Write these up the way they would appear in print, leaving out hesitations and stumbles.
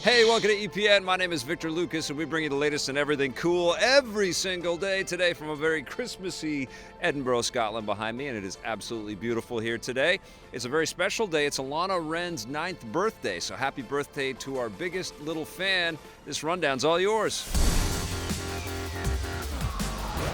Hey, welcome to EPN. My name is Victor Lucas, and we bring you the latest in everything cool every single day. Today, from a very Christmassy Edinburgh, Scotland behind me, and it is absolutely beautiful here today. It's a very special day. It's Alana Wren's 9th birthday, so happy birthday to our biggest little fan. This rundown's all yours.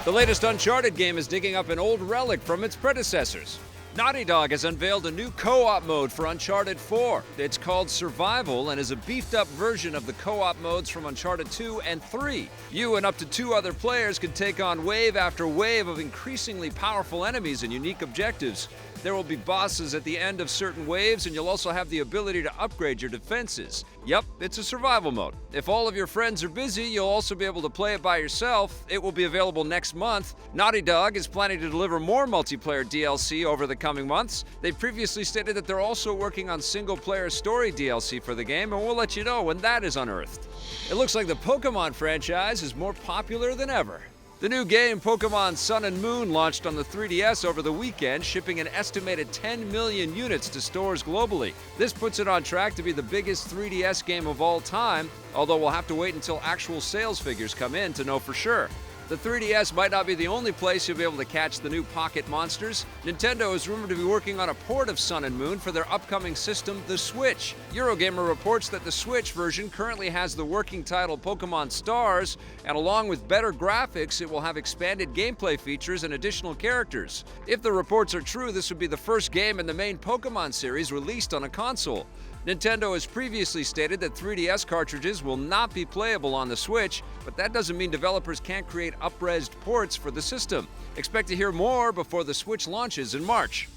The latest Uncharted game is digging up an old relic from its predecessors. Naughty Dog has unveiled a new co-op mode for Uncharted 4. It's called Survival and is a beefed-up version of the co-op modes from Uncharted 2 and 3. You and up to 2 other players can take on wave after wave of increasingly powerful enemies and unique objectives. There will be bosses at the end of certain waves, and you'll also have the ability to upgrade your defenses. Yep, it's a survival mode. If all of your friends are busy, you'll also be able to play it by yourself. It will be available next month. Naughty Dog is planning to deliver more multiplayer DLC over the coming months. They've previously stated that they're also working on single-player story DLC for the game, and we'll let you know when that is unearthed. It looks like the Pokemon franchise is more popular than ever. The new game, Pokemon Sun and Moon, launched on the 3DS over the weekend, shipping an estimated 10 million units to stores globally. This puts it on track to be the biggest 3DS game of all time, although we'll have to wait until actual sales figures come in to know for sure. The 3DS might not be the only place you'll be able to catch the new Pocket Monsters. Nintendo is rumored to be working on a port of Sun and Moon for their upcoming system, the Switch. Eurogamer reports that the Switch version currently has the working title Pokemon Stars, and along with better graphics, it will have expanded gameplay features and additional characters. If the reports are true, this would be the first game in the main Pokemon series released on a console. Nintendo has previously stated that 3DS cartridges will not be playable on the Switch, but that doesn't mean developers can't create up-resed ports for the system. Expect to hear more before the Switch launches in March.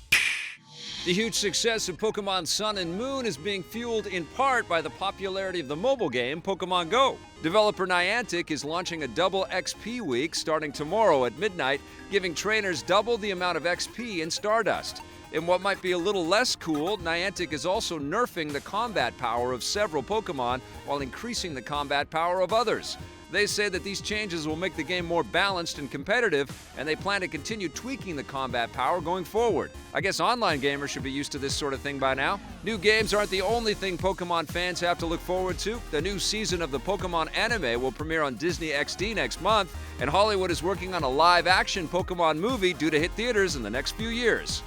The huge success of Pokemon Sun and Moon is being fueled in part by the popularity of the mobile game Pokemon Go. Developer Niantic is launching a double XP week starting tomorrow at midnight, giving trainers double the amount of XP in Stardust. In what might be a little less cool, Niantic is also nerfing the combat power of several Pokemon while increasing the combat power of others. They say that these changes will make the game more balanced and competitive, and they plan to continue tweaking the combat power going forward. I guess online gamers should be used to this sort of thing by now. New games aren't the only thing Pokemon fans have to look forward to. The new season of the Pokemon anime will premiere on Disney XD next month, and Hollywood is working on a live-action Pokemon movie due to hit theaters in the next few years.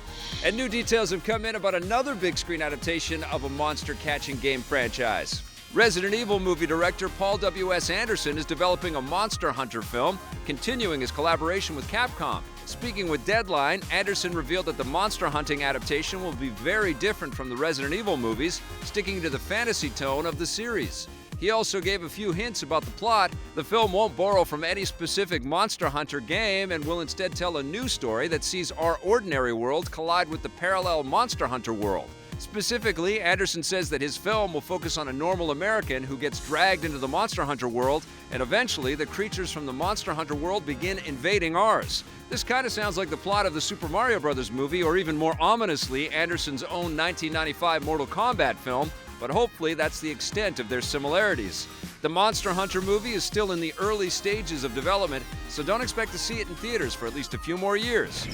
And new details have come in about another big-screen adaptation of a monster-catching game franchise. Resident Evil movie director Paul W.S. Anderson is developing a Monster Hunter film, continuing his collaboration with Capcom. Speaking with Deadline, Anderson revealed that the monster hunting adaptation will be very different from the Resident Evil movies, sticking to the fantasy tone of the series. He also gave a few hints about the plot. The film won't borrow from any specific Monster Hunter game and will instead tell a new story that sees our ordinary world collide with the parallel Monster Hunter world. Specifically, Anderson says that his film will focus on a normal American who gets dragged into the Monster Hunter world, and eventually the creatures from the Monster Hunter world begin invading ours. This kind of sounds like the plot of the Super Mario Bros. Movie, or even more ominously, Anderson's own 1995 Mortal Kombat film, but hopefully that's the extent of their similarities. The Monster Hunter movie is still in the early stages of development, so don't expect to see it in theaters for at least a few more years.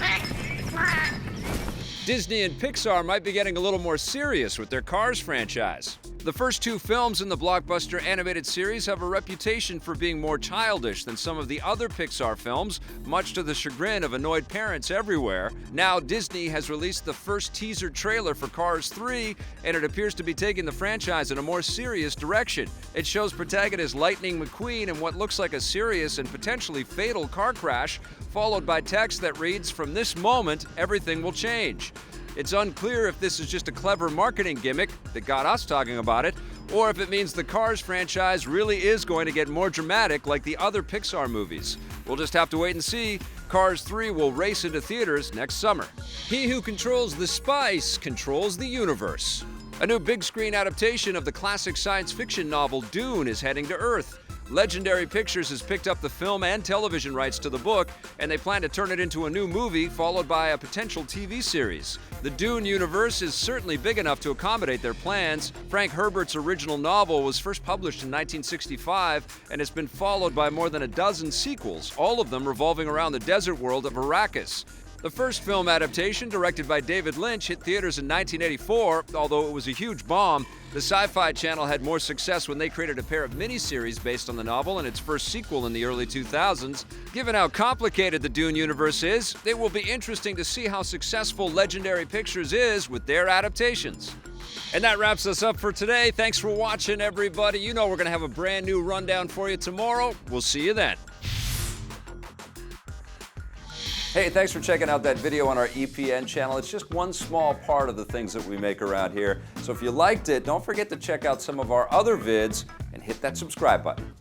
Disney and Pixar might be getting a little more serious with their Cars franchise. The first 2 films in the blockbuster animated series have a reputation for being more childish than some of the other Pixar films, much to the chagrin of annoyed parents everywhere. Now Disney has released the first teaser trailer for Cars 3, and it appears to be taking the franchise in a more serious direction. It shows protagonist Lightning McQueen in what looks like a serious and potentially fatal car crash, followed by text that reads, "From this moment, everything will change." It's unclear if this is just a clever marketing gimmick that got us talking about it, or if it means the Cars franchise really is going to get more dramatic like the other Pixar movies. We'll just have to wait and see. Cars 3 will race into theaters next summer. He who controls the spice controls the universe. A new big-screen adaptation of the classic science fiction novel Dune is heading to Earth. Legendary Pictures has picked up the film and television rights to the book, and they plan to turn it into a new movie, followed by a potential TV series. The Dune universe is certainly big enough to accommodate their plans. Frank Herbert's original novel was first published in 1965, and it's been followed by more than a dozen sequels, all of them revolving around the desert world of Arrakis. The first film adaptation, directed by David Lynch, hit theaters in 1984. Although it was a huge bomb, the Sci-Fi Channel had more success when they created a pair of miniseries based on the novel and its first sequel in the early 2000s. Given how complicated the Dune universe is, it will be interesting to see how successful Legendary Pictures is with their adaptations. And that wraps us up for today. Thanks for watching, everybody. You know we're going to have a brand new rundown for you tomorrow. We'll see you then. Hey, thanks for checking out that video on our EPN channel. It's just one small part of the things that we make around here. So if you liked it, don't forget to check out some of our other vids and hit that subscribe button.